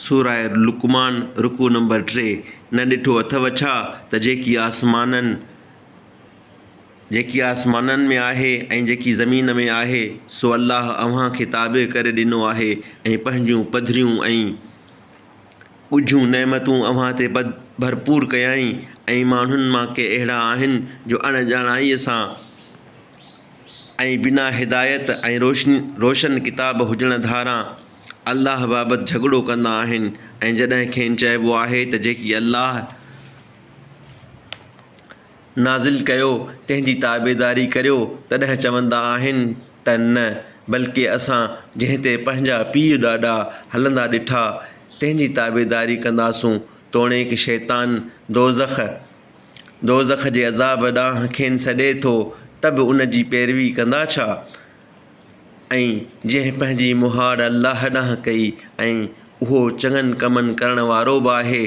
सूरह लुक़मान रुकू नंबर 3। न ॾिठो अथव छा त जेकी आसमाननि में आहे ऐं जेकी ज़मीन में आहे सो अल्लाह अव्हां खे ताबे करे ॾिनो आहे ऐं पंहिंजूं पधरियूं ऐं ॻुझूं नेमतूं अव्हां ते भरपूर कयाईं। ऐं माण्हुनि मां के अहिड़ा आहिनि जो अणॼाणाईअ सां ऐं बिना हिदायत ऐं रोशन किताब हुजण धारां अल्लाह बाबति झगड़ो कंदा आहिनि। ऐं जॾहिं खेनि चइबो आहे त जेकी अल्लाह नाज़िल कयो तंहिंजी ताबेदारी करियो तॾहिं चवंदा आहिनि त न, बल्कि असां जंहिं ते पंहिंजा पीउ ॾाॾा हलंदा ॾिठा तंहिंजी ताबेदारी कंदासूं। तोणीक शैतान दोज़ख जे अज़ाब ॾांहुं खेनि सॾे थो त बि उन जी पैरवी कंदा छा? ऐं जंहिं पंहिंजी मुहार अल्लाह ॾांहुं कई ऐं उहो चङनि कमनि करण वारो बि आहे,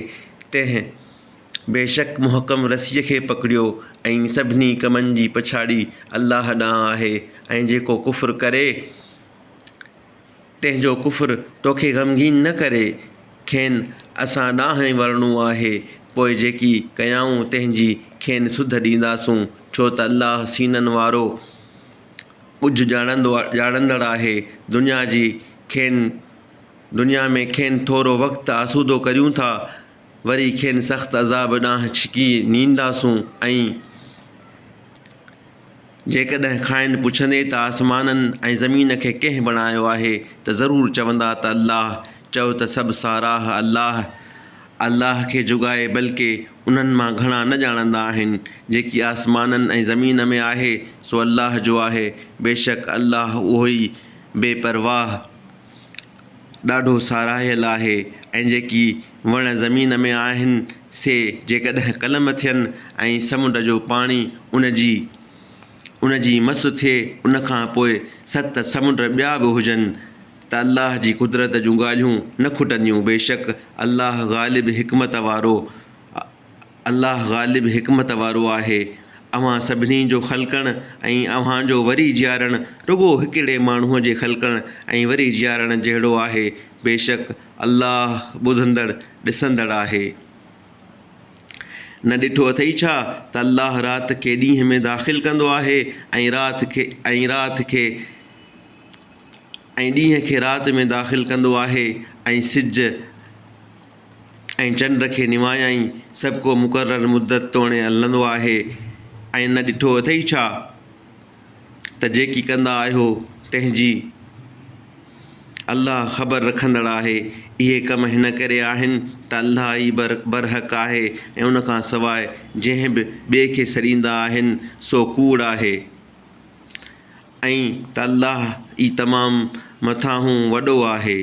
तंहिं बेशक मुहकम रसीअ खे पकड़ियो ऐं सभिनी कमनि जी पछाड़ी अल्लाह ॾांहुं आहे। ऐं जेको कुफ़्र करे तंहिंजो कुफ़्र तोखे ग़मगीन न करे, खेनि असां ॾांहुं ई वरणो आहे, पोइ जेकी कयाऊं तंहिंजी खेनि सुध ॾींदासूं। छो त अल्लाह सीननि वारो ॻुझ ॼाणंदड़ आहे। दुनिया में खेनि थोरो वक़्तु आसूदो करियूं था, वरी खेनि सख़्तु अज़ाब ॾांहुं छिकी नींदासूं। ऐं जेकॾहिं खाइनि पुछंदे त आसमाननि ऐं ज़मीन खे कंहिं बणायो आहे त ज़रूरु चवंदा त अल्लाह। चओ त सभु साराह अल्लाह खे जुॻाए, बल्कि उन्हनि मां घणा न ॼाणंदा आहिनि। जेकी आसमाननि ऐं ज़मीन में आहे सो अल्लाह जो आहे। बेशक अल्लाह उहो ई बेपरवाह ॾाढो साराहियल आहे। ऐं जेकी वण ज़मीन में आहिनि से जेकॾहिं कलम थियनि ऐं समुंड जो पाणी उन जी मस थिए, उनखां पोइ 7 समुंड ॿिया बि हुजनि त अल्लाह जी कुदरत जूं ॻाल्हियूं न खुटंदियूं। बेशक अल्लाह ग़ालिब हिकमत वारो आहे। अव्हां सभिनी जो ख़ल्क़णु ऐं अव्हां जो वरी जीआरणु रुॻो हिकिड़े माण्हूअ जे ख़ल्क़णु ऐं वरी जीआरण जहिड़ो आहे। बेशक अल्लाह ॿुधंदड़ ॾिसंदड़ आहे। न ॾिठो अथई छा त अल्लाह राति खे ॾींहं में दाख़िल कंदो आहे ऐं ॾींहं खे राति में दाख़िल कंदो आहे ऐं सिज ऐं चंड खे निवायाईं सभु को मुक़ररु मुदत तोणे हलंदो आहे। ऐं न ॾिठो अथई छा त जेकी कंदा आहियो तंहिंजी अल्लाह ख़बर रखंदड़ आहे। इहे कम हिन करे आहिनि त अल्लाह ई बरहक़ आहे ऐं उनखां सवाइ जंहिं बि ॿिए खे सॾींदा आहिनि सो कूड़ आहे। ऐं त अल्लाह ई तमामु मथां वॾो आहे।